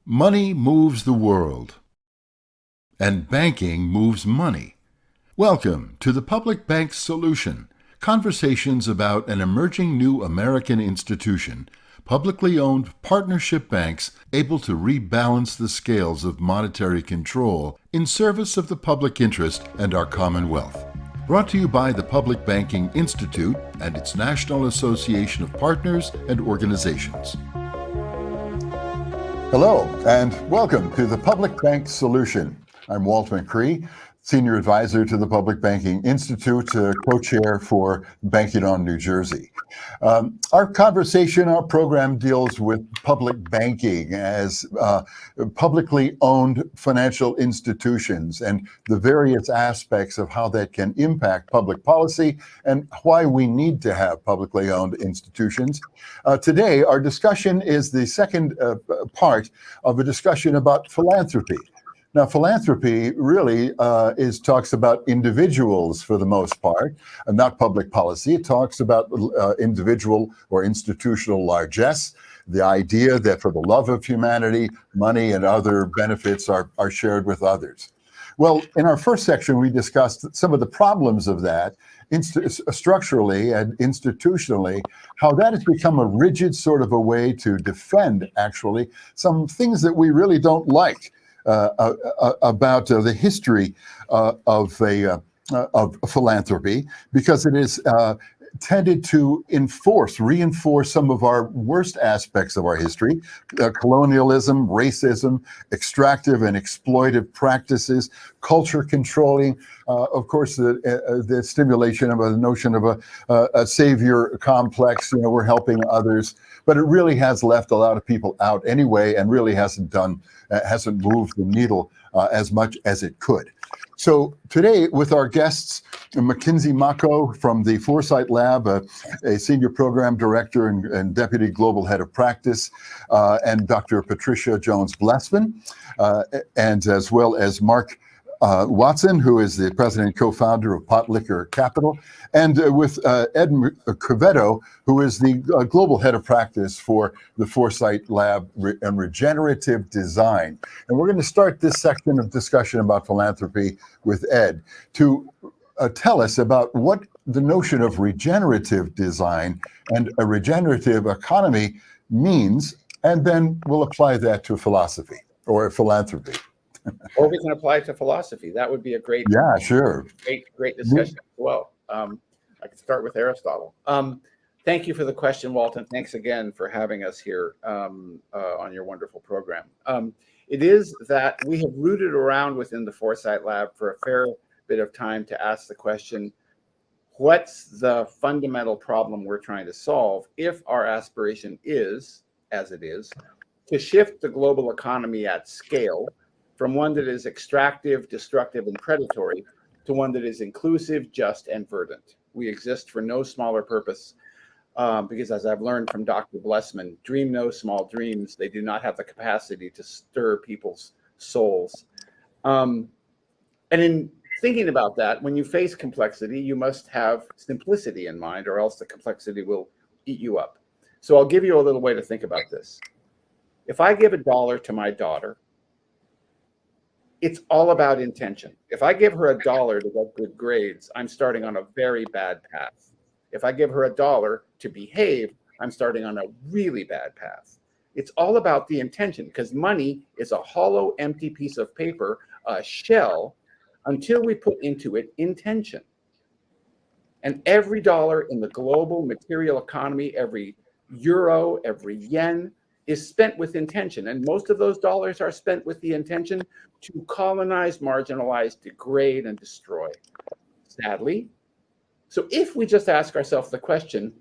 Money moves the world, and banking moves money. Welcome to the Public Bank Solution, conversations about an emerging new American institution, publicly owned partnership banks able to rebalance the scales of monetary control in service of the public interest and our commonwealth. Brought to you by the Public Banking Institute and its National Association of Partners and Organizations. Hello, and welcome to the Public Bank Solution. I'm Walt McCree, Senior Advisor to the Public Banking Institute, co-chair for Banking on New Jersey. Our program deals with public banking as publicly owned financial institutions and the various aspects of how that can impact public policy and why we need to have publicly owned institutions. Today, our discussion is the second part of a discussion about philanthropy. Now, philanthropy really talks about individuals for the most part, and not public policy. It talks about individual or institutional largesse, the idea that for the love of humanity, money and other benefits are shared with others. Well, in our first section, we discussed some of the problems of that structurally and institutionally, how that has become a rigid sort of a way to defend, actually, some things that we really don't like. About the history of philanthropy, because it is tended to reinforce some of our worst aspects of our history, colonialism, racism, extractive and exploitive practices, culture controlling, of course, the stimulation of a notion of a savior complex, we're helping others, but it really has left a lot of people out anyway and really hasn't moved the needle as much as it could. So today with our guests, Mackinzee Macho from the Foresight Lab, a senior program director and deputy global head of practice, and Dr. Patricia Jones-Blessman, and as well as Mark Watson, who is the president and co-founder of Potlikker Capital, and with L.Quevedo, who is the global head of practice for the Foresight Lab and Regenerative Design. And we're going to start this section of discussion about philanthropy with Ed to tell us about what the notion of regenerative design and a regenerative economy means, and then we'll apply that to philosophy or philanthropy. Or we can apply it to philosophy. That would be a great, sure, great discussion as well. I could start with Aristotle. Thank you for the question, Walton. Thanks again for having us here on your wonderful program. It is that we have rooted around within the Foresight Lab for a fair bit of time to ask the question, what's the fundamental problem we're trying to solve if our aspiration is, as it is, to shift the global economy at scale from one that is extractive, destructive, and predatory to one that is inclusive, just, and verdant. We exist for no smaller purpose because, as I've learned from Dr. Blessman, dream no small dreams. They do not have the capacity to stir people's souls. And in thinking about that, when you face complexity, you must have simplicity in mind, or else the complexity will eat you up. So I'll give you a little way to think about this. If I give $1 to my daughter, it's all about intention. If I give her $1 to get good grades, I'm starting on a very bad path. If I give her $1 to behave, I'm starting on a really bad path. It's all about the intention, because money is a hollow, empty piece of paper, a shell, until we put into it intention. And every dollar in the global material economy, every euro, every yen, is spent with intention. And most of those dollars are spent with the intention to colonize, marginalize, degrade, and destroy, sadly. So if we just ask ourselves the question,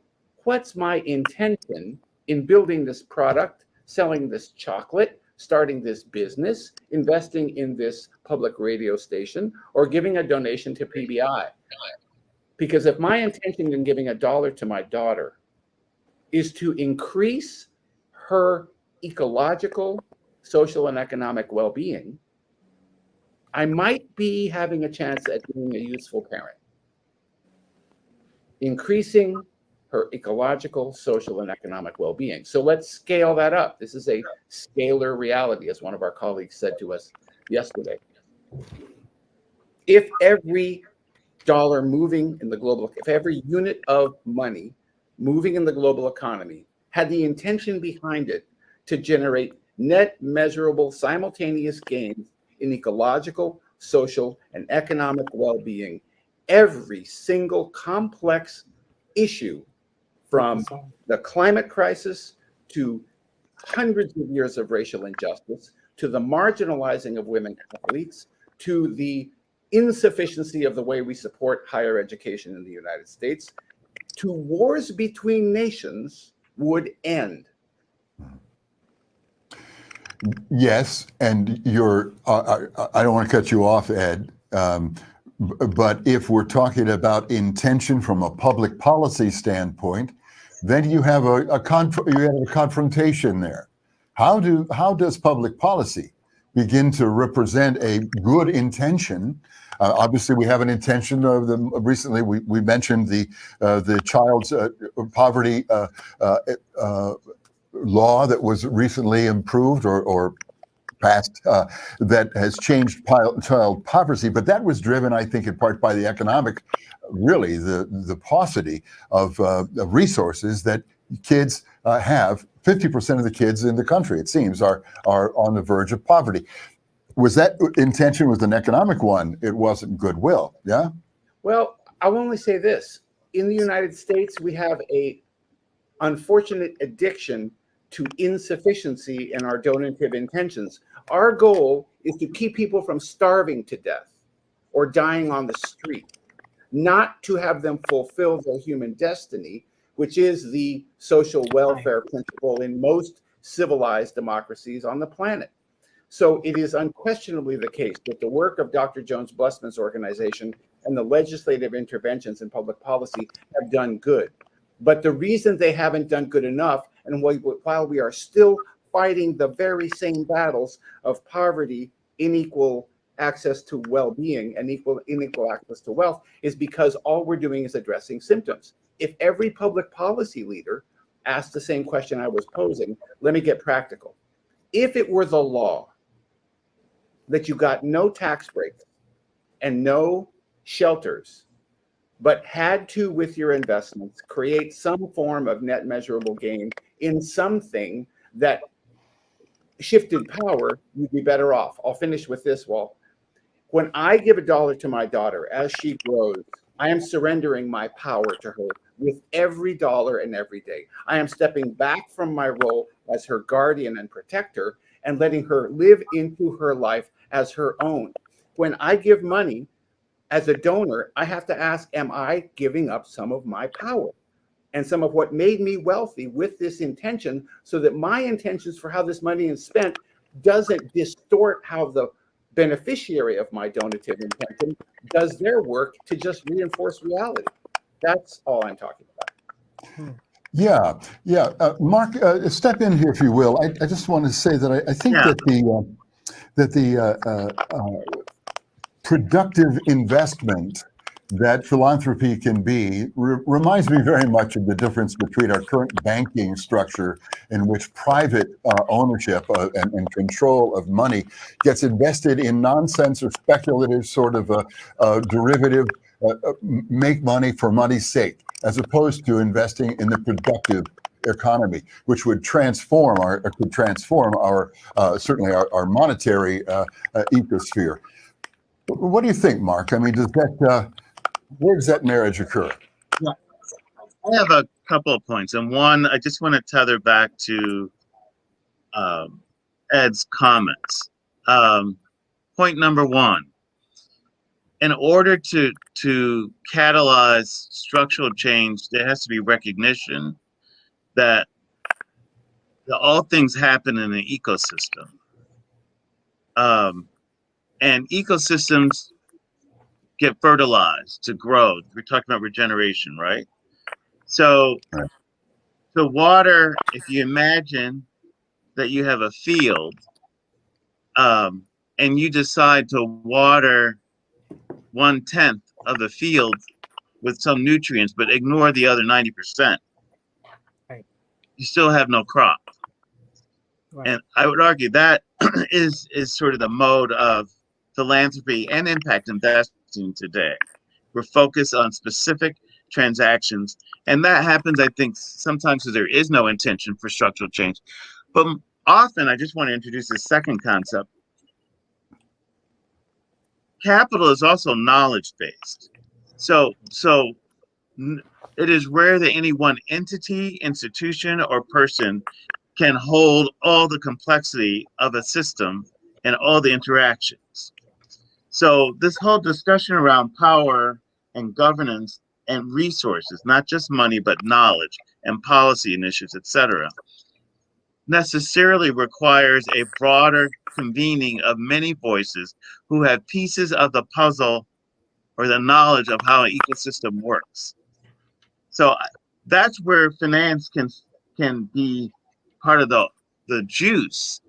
what's my intention in building this product, selling this chocolate, starting this business, investing in this public radio station, or giving a donation to PBI? Because if my intention in giving $1 to my daughter is to increase her ecological, social, and economic well-being, I might be having a chance at being a useful parent. Increasing her ecological, social, and economic well-being. So let's scale that up. This is a scalar reality, as one of our colleagues said to us yesterday. If every dollar moving in the global, if every unit of money moving in the global economy had the intention behind it to generate net measurable simultaneous gains in ecological, social, and economic well-being, every single complex issue, from the climate crisis to hundreds of years of racial injustice, to the marginalizing of women athletes, to the insufficiency of the way we support higher education in the United States, to wars between nations, would end. Yes, and you're. I don't want to cut you off, Ed. But if we're talking about intention from a public policy standpoint, then you have a confrontation there. How does public policy begin to represent a good intention? Obviously, we have an intention of the recently. We mentioned the child's poverty law that was recently improved or passed that has changed child poverty, but that was driven, I think, in part by the economic, really the paucity of resources that kids have. 50% of the kids in the country, it seems, are on the verge of poverty. Was that intention was an economic one? It wasn't goodwill, yeah? Well, I'll only say this. In the United States, we have a unfortunate addiction to insufficiency in our donative intentions. Our goal is to keep people from starving to death or dying on the street, not to have them fulfill their human destiny, which is the social welfare principle in most civilized democracies on the planet. So it is unquestionably the case that the work of Dr. Jones Blessman's organization and the legislative interventions in public policy have done good. But the reason they haven't done good enough, and while we are still fighting the very same battles of poverty, unequal access to well-being, and unequal access to wealth, is because all we're doing is addressing symptoms. If every public policy leader asked the same question I was posing, let me get practical. If it were the law that you got no tax breaks and no shelters, but had to, with your investments, create some form of net measurable gain in something that shifted power, you'd be better off. I'll finish with this, Walt. When I give $1 to my daughter as she grows, I am surrendering my power to her with every dollar and every day. I am stepping back from my role as her guardian and protector and letting her live into her life as her own. When I give money, as a donor, I have to ask, am I giving up some of my power and some of what made me wealthy with this intention, so that my intentions for how this money is spent doesn't distort how the beneficiary of my donative intention does their work to just reinforce reality? That's all I'm talking about. Yeah. Mark, step in here if you will. I just want to say that I think that the productive investment that philanthropy can be reminds me very much of the difference between our current banking structure, in which private ownership and control of money gets invested in nonsense or speculative sort of derivative, make money for money's sake, as opposed to investing in the productive economy, which would transform our certainly our monetary ecosphere. What do you think, Mark? I mean, where does that marriage occur? Yeah, I have a couple of points, and one, I just want to tether back to Ed's comments. Point number one: in order to catalyze structural change, there has to be recognition that all things happen in an ecosystem, and ecosystems get fertilized to grow. We're talking about regeneration, right? So the water, if you imagine that you have a field, and you decide to water 1/10 of the field with some nutrients, but ignore the other 90%, Right. you still have no crop. Right. And I would argue that is sort of the mode of philanthropy and impact investing today. We're focused on specific transactions, and that happens, I think, sometimes because there is no intention for structural change. But often, I just want to introduce a second concept. Capital is also knowledge-based. So it is rare that any one entity, institution, or person can hold all the complexity of a system and all the interactions. So this whole discussion around power and governance and resources, not just money, but knowledge and policy initiatives, etc., necessarily requires a broader convening of many voices who have pieces of the puzzle or the knowledge of how an ecosystem works. So that's where finance can be part of the juice,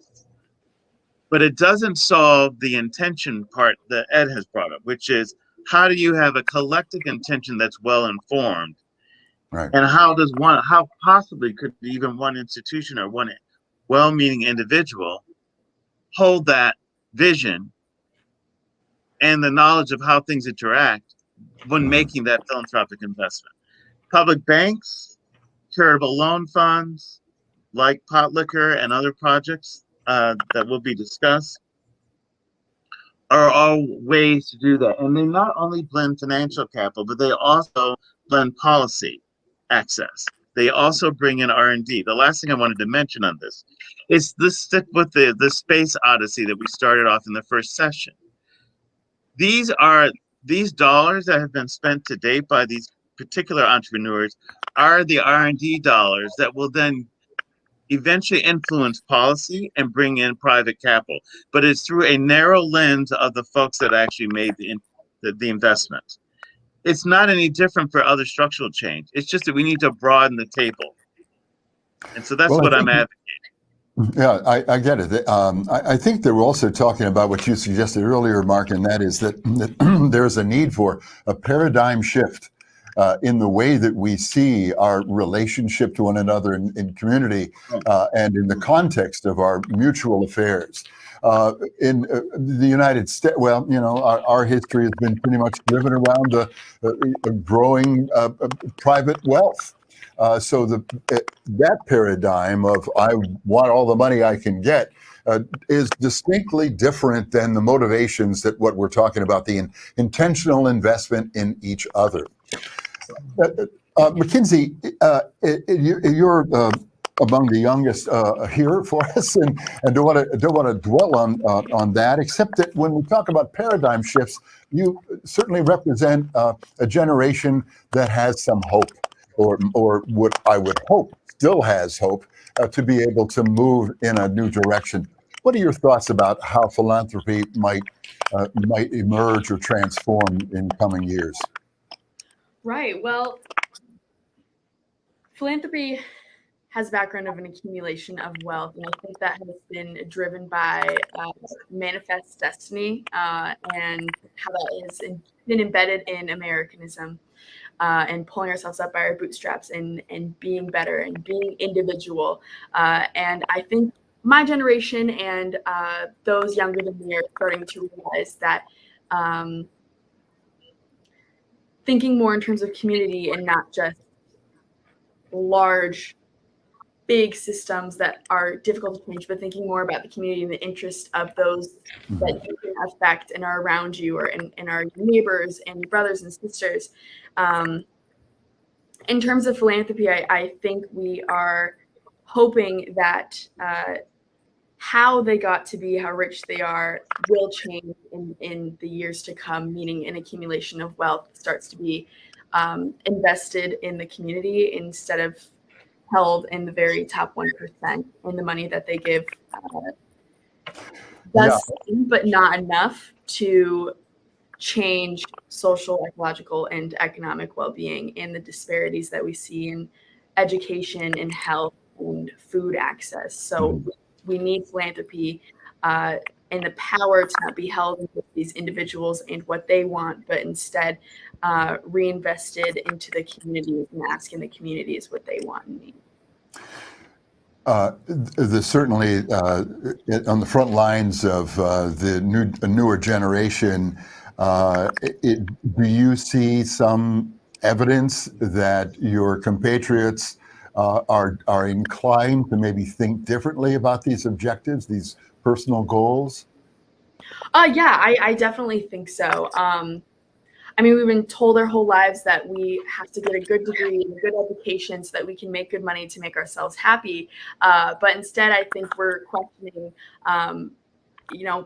but it doesn't solve the intention part that Ed has brought up, which is how do you have a collective intention that's well informed, Right. and how possibly could even one institution or one well-meaning individual hold that vision and the knowledge of how things interact when making that philanthropic investment. Public banks, charitable loan funds, like Potlikker and other projects that will be discussed, are all ways to do that. And they not only blend financial capital, but they also blend policy access. They also bring in R&D. The last thing I wanted to mention on this is let's stick with the space odyssey that we started off in the first session. These dollars that have been spent to date by these particular entrepreneurs are the R&D dollars that will then eventually influence policy and bring in private capital. But it's through a narrow lens of the folks that actually made the investment. It's not any different for other structural change. It's just that we need to broaden the table. And so that's what I'm advocating. Yeah, I get it. I think they were also talking about what you suggested earlier, Mark, and that is that there's a need for a paradigm shift in the way that we see our relationship to one another in community and in the context of our mutual affairs. In the United States, well, you know, our history has been pretty much driven around the growing private wealth. So that paradigm of I want all the money I can get is distinctly different than the motivations that what we're talking about, the intentional investment in each other. Mackinzee, you're among the youngest here for us, and don't want to dwell on that, except that when we talk about paradigm shifts, you certainly represent a generation that has some hope. Or what I would hope still has hope to be able to move in a new direction. What are your thoughts about how philanthropy might emerge or transform in coming years? Right. Well, philanthropy has a background of an accumulation of wealth, and I think that has been driven by manifest destiny and how that has been embedded in Americanism. And pulling ourselves up by our bootstraps and being better and being individual. And I think my generation and those younger than me are starting to realize that thinking more in terms of community and not just large, big systems that are difficult to change, but thinking more about the community and the interest of those that you can affect and are around you, or and are your neighbors and your brothers and sisters. In terms of philanthropy, I think we are hoping that how they got to be how rich they are will change in the years to come, meaning an accumulation of wealth starts to be invested in the community instead of held in the very top 1% in the money that they give. But not enough to change social, ecological, and economic well-being and the disparities that we see in education and health and food access. So we need philanthropy and the power to not be held with these individuals and what they want, but instead reinvested into the communities and asking the communities what they want and need. There's certainly on the front lines of the newer generation. Do you see some evidence that your compatriots are inclined to maybe think differently about these objectives, these personal goals? Yeah, I definitely think so. I mean, we've been told our whole lives that we have to get a good degree and a good education so that we can make good money to make ourselves happy. But instead, I think we're questioning,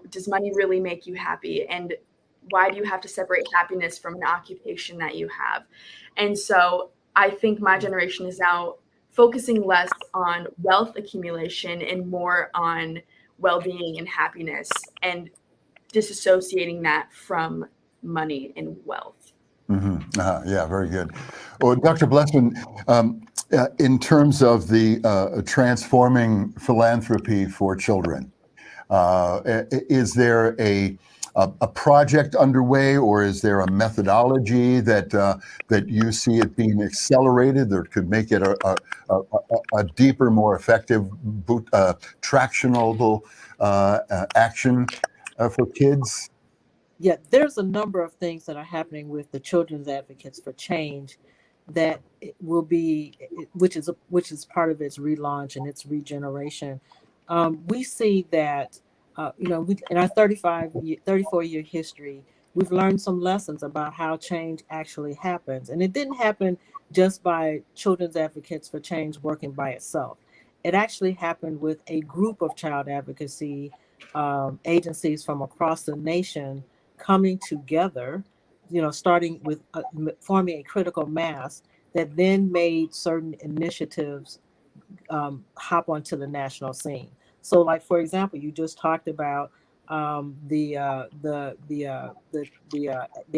does money really make you happy? And why do you have to separate happiness from an occupation that you have? And so I think my generation is now focusing less on wealth accumulation and more on well-being and happiness, and disassociating that from money and wealth. Yeah, very good. Well, Dr. Blessman, in terms of the transforming philanthropy for children, is there a project underway, or is there a methodology that you see it being accelerated that could make it a deeper, more effective, tractionable action for kids? Yeah, there's a number of things that are happening with the Children's Advocates for Change that will be, which is part of its relaunch and its regeneration. We see that, in our 34-year history, we've learned some lessons about how change actually happens. And it didn't happen just by Children's Advocates for Change working by itself. It actually happened with a group of child advocacy agencies from across the nation coming together, starting with forming a critical mass that then made certain initiatives hop onto the national scene. So, like, for example, you just talked about the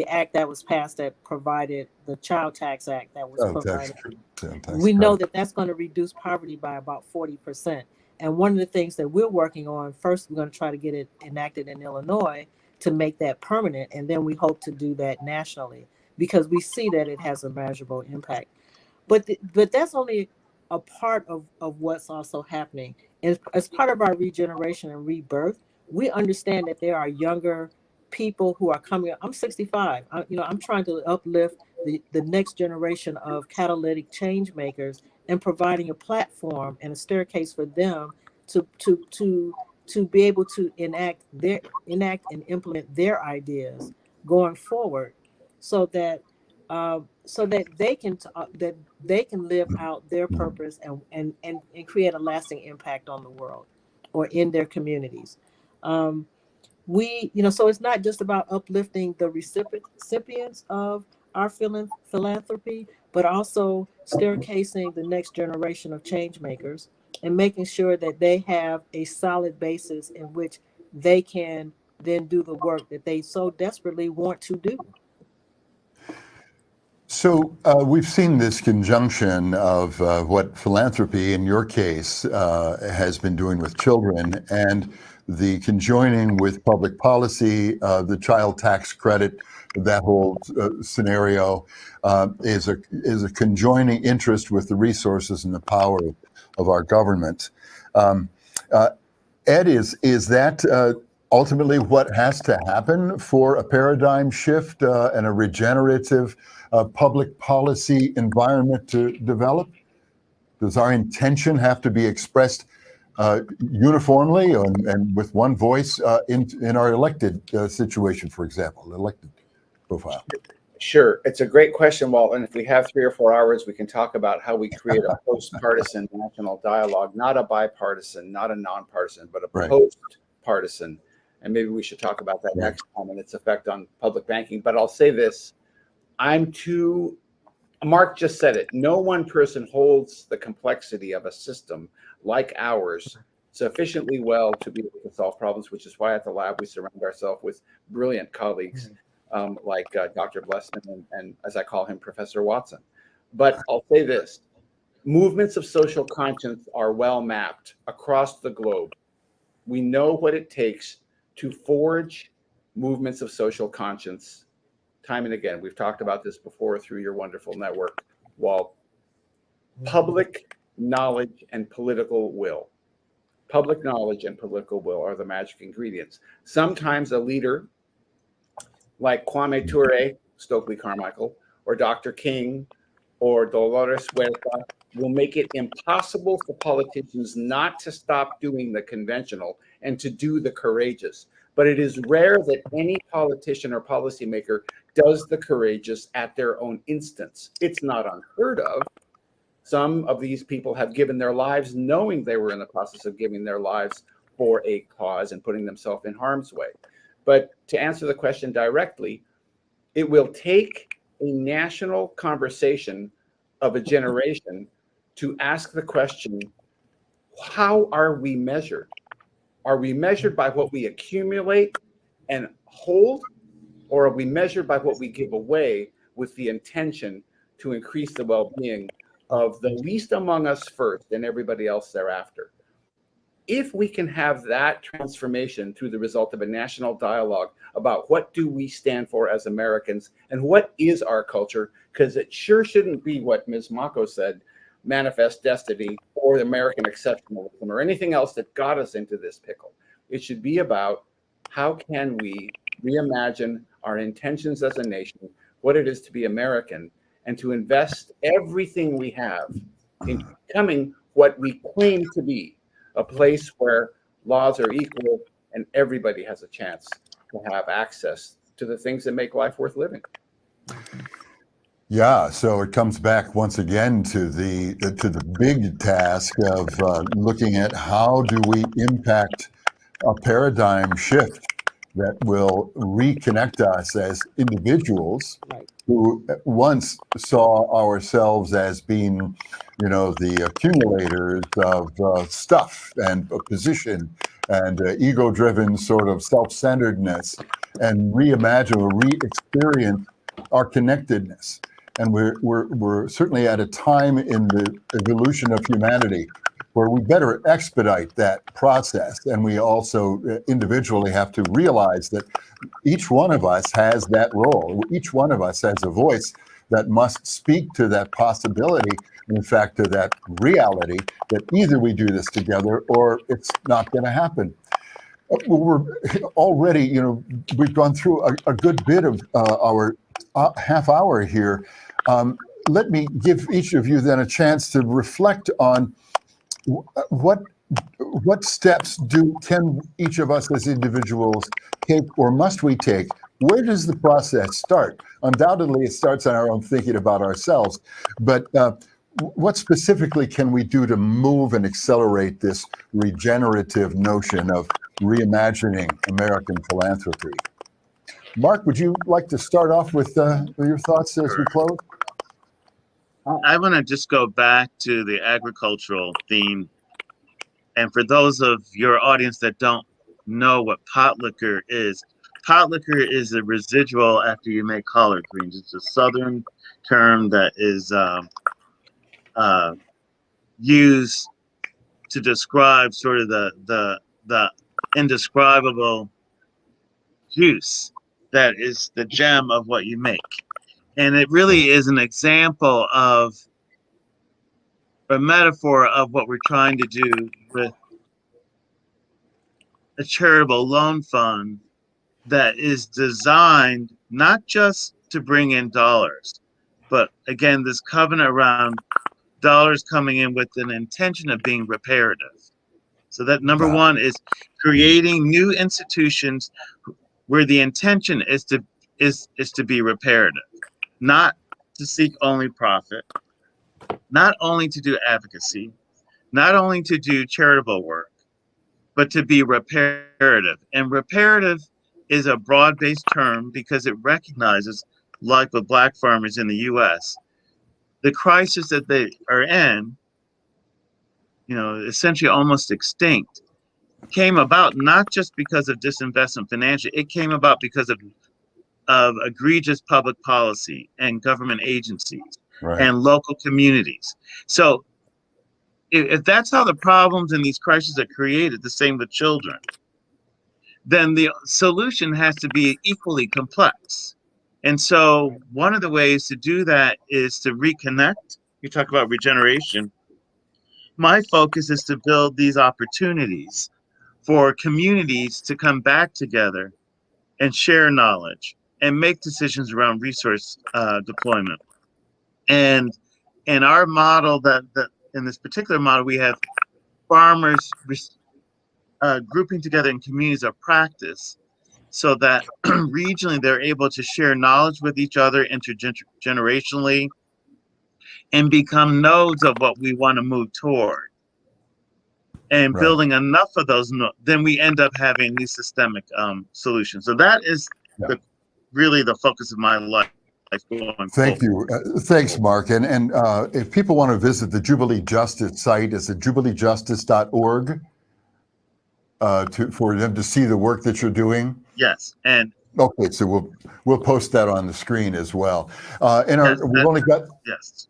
act that was passed that provided the Child Tax Act that was provided. We know that that's going to reduce poverty by about 40%. And one of the things that we're working on, first, we're going to try to get it enacted in Illinois to make that permanent. And then we hope to do that nationally because we see that it has a measurable impact. But that's only a part of what's also happening. As part of our regeneration and rebirth, we understand that there are younger people who are coming up. I'm 65. I'm trying to uplift the next generation of catalytic change makers and providing a platform and a staircase for them to be able to enact and implement their ideas going forward, so that they can live out their purpose and create a lasting impact on the world or in their communities. So it's not just about uplifting the recipients of our philanthropy, but also staircasing the next generation of change makers and making sure that they have a solid basis in which they can then do the work that they so desperately want to do. So we've seen this conjunction of what philanthropy, in your case, has been doing with children, and the conjoining with public policy, the child tax credit, that whole scenario is a conjoining interest with the resources and the power of our government. Ed, is that ultimately what has to happen for a paradigm shift and a regenerative public policy environment to develop? Does our intention have to be expressed uniformly and with one voice in our elected situation, for example, elected profile? Sure. It's a great question, Walt. And if we have 3 or 4 hours, we can talk about how we create a post-partisan national dialogue, not a bipartisan, not a nonpartisan, but a post-partisan. And maybe we should talk about that next time and its effect on public banking. But I'll say this. Mark just said it. No one person holds the complexity of a system like ours sufficiently well to be able to solve problems, which is why at the lab we surround ourselves with brilliant colleagues like Dr. Blessman and, as I call him, Professor Watson. But I'll say this. Movements of social conscience are well mapped across the globe. We know what it takes to forge movements of social conscience. Time and again, we've talked about this before through your wonderful network, Walt. Public knowledge and political will. Public knowledge and political will are the magic ingredients. Sometimes a leader like Kwame Ture, Stokely Carmichael, or Dr. King, or Dolores Huerta will make it impossible for politicians not to stop doing the conventional and to do the courageous. But it is rare that any politician or policymaker does the courageous at their own instance. It's not unheard of. Some of these people have given their lives knowing they were in the process of giving their lives for a cause and putting themselves in harm's way. But to answer the question directly, it will take a national conversation of a generation to ask the question, how are we measured? Are we measured by what we accumulate and hold, or are we measured by what we give away with the intention to increase the well-being of the least among us first and everybody else thereafter? If we can have that transformation through the result of a national dialogue about what do we stand for as Americans and what is our culture, because it sure shouldn't be what Ms. Macho said, manifest destiny or American exceptionalism or anything else that got us into this pickle. It should be about how can we reimagine our intentions as a nation, what it is to be American, and to invest everything we have in becoming what we claim to be, a place where laws are equal and everybody has a chance to have access to the things that make life worth living. Yeah, so it comes back once again to the big task of looking at how do we impact a paradigm shift that will reconnect us as individuals who once saw ourselves as being, the accumulators of stuff and position and ego-driven sort of self-centeredness, and reimagine or re-experience our connectedness. And we're certainly at a time in the evolution of humanity where we better expedite that process. And we also individually have to realize that each one of us has that role. Each one of us has a voice that must speak to that possibility, in fact, to that reality, that either we do this together or it's not going to happen. We're already, we've gone through a good bit of our half hour here. Let me give each of you then a chance to reflect on what steps can each of us as individuals take, or must we take? Where does the process start? Undoubtedly, it starts on our own thinking about ourselves, but what specifically can we do to move and accelerate this regenerative notion of reimagining American philanthropy? Mark, would you like to start off with your thoughts as we close? I want to just go back to the agricultural theme. And for those of your audience that don't know what Potlikker is a residual after you make collard greens. It's a Southern term that is used to describe sort of the indescribable juice that is the gem of what you make. And it really is an example of a metaphor of what we're trying to do with a charitable loan fund that is designed not just to bring in dollars, but again, this covenant around dollars coming in with an intention of being reparative. So that number one is creating new institutions where the intention is to be reparative, not to seek only profit, not only to do advocacy, not only to do charitable work, but to be reparative. And reparative is a broad-based term because it recognizes, like with Black farmers in the U.S., the crisis that they are in, essentially almost extinct, came about not just because of disinvestment financially, it came about because of egregious public policy and government agencies and local communities. So if that's how the problems and these crises are created, the same with children. then the solution has to be equally complex. And so one of the ways to do that is to reconnect. You talk about regeneration. My focus is to build these opportunities for communities to come back together and share knowledge and make decisions around resource deployment. And in our model, that in this particular model, we have farmers grouping together in communities of practice so that regionally they're able to share knowledge with each other intergenerationally and become nodes of what we want to move toward. And building enough of those, then we end up having these systemic solutions. So that is really the focus of my life going Thank forward. you. Thanks, Mark. And if people want to visit the Jubilee Justice site, it's at jubileejustice.org for them to see the work that you're doing. Yes, and okay, so we'll post that on the screen as well. We've only got. Yes.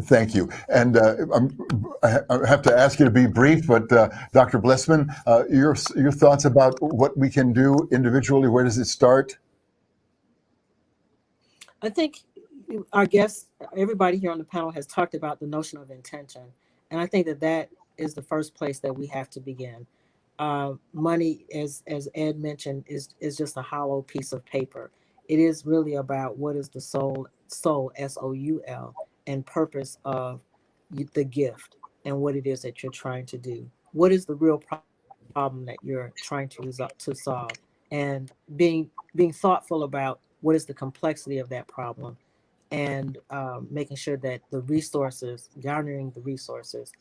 Thank you. And I have to ask you to be brief, but Dr. Blessman, your thoughts about what we can do individually. Where does it start? I think our guests, everybody here on the panel has talked about the notion of intention. And I think that is the first place that we have to begin. Money, as Ed mentioned, is just a hollow piece of paper. It is really about what is the soul, S-O-U-L, and purpose of the gift and what it is that you're trying to do. What is the real problem that you're trying to solve? And being thoughtful about what is the complexity of that problem, and making sure that garnering the resources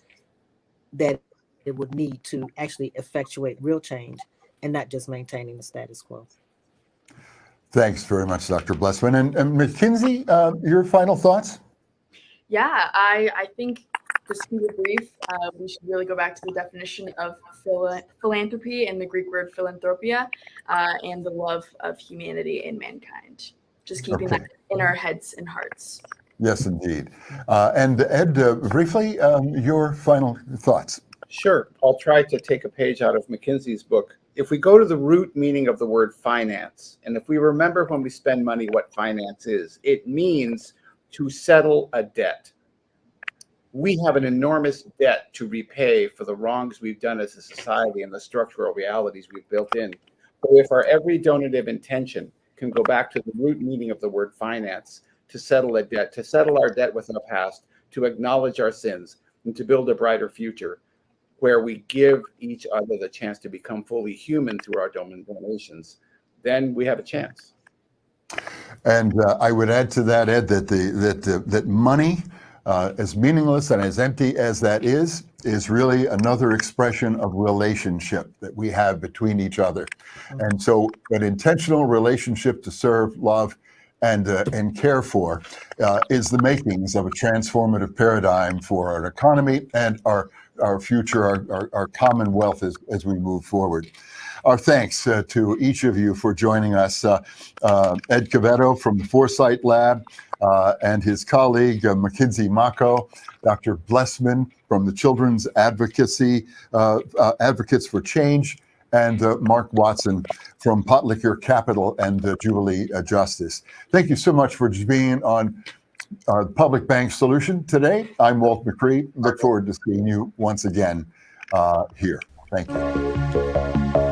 that it would need to actually effectuate real change and not just maintaining the status quo. Thanks very much, Dr. Blessman. And Mackinzee, your final thoughts? Yeah, I think, just to be brief, we should really go back to the definition of philanthropy and the Greek word philanthropia, and the love of humanity and mankind. Just keeping that in our heads and hearts. Yes, indeed. And Ed, briefly, your final thoughts. Sure. I'll try to take a page out of Mackenzie's book. If we go to the root meaning of the word finance, and if we remember when we spend money what finance is, it means to settle a debt. We have an enormous debt to repay for the wrongs we've done as a society and the structural realities we've built in. But if our every donative intention can go back to the root meaning of the word finance, to settle a debt, to settle our debt with the past, to acknowledge our sins, and to build a brighter future, where we give each other the chance to become fully human through our donations, then we have a chance. And I would add to that, Ed, that money, as meaningless and as empty as that is really another expression of relationship that we have between each other. And so an intentional relationship to serve, love, and care for is the makings of a transformative paradigm for our economy and our future, our commonwealth as we move forward. Our thanks to each of you for joining us. L.Quevedo from the Foresight Lab and his colleague Mackinzee Macho, Dr. Blessman from the Children's Advocates for Change, and Mark Watson from Potlikker Capital and Jubilee Justice. Thank you so much for being on Public Bank Solution today. I'm Walt McCree. Look forward to seeing you once again here. Thank you.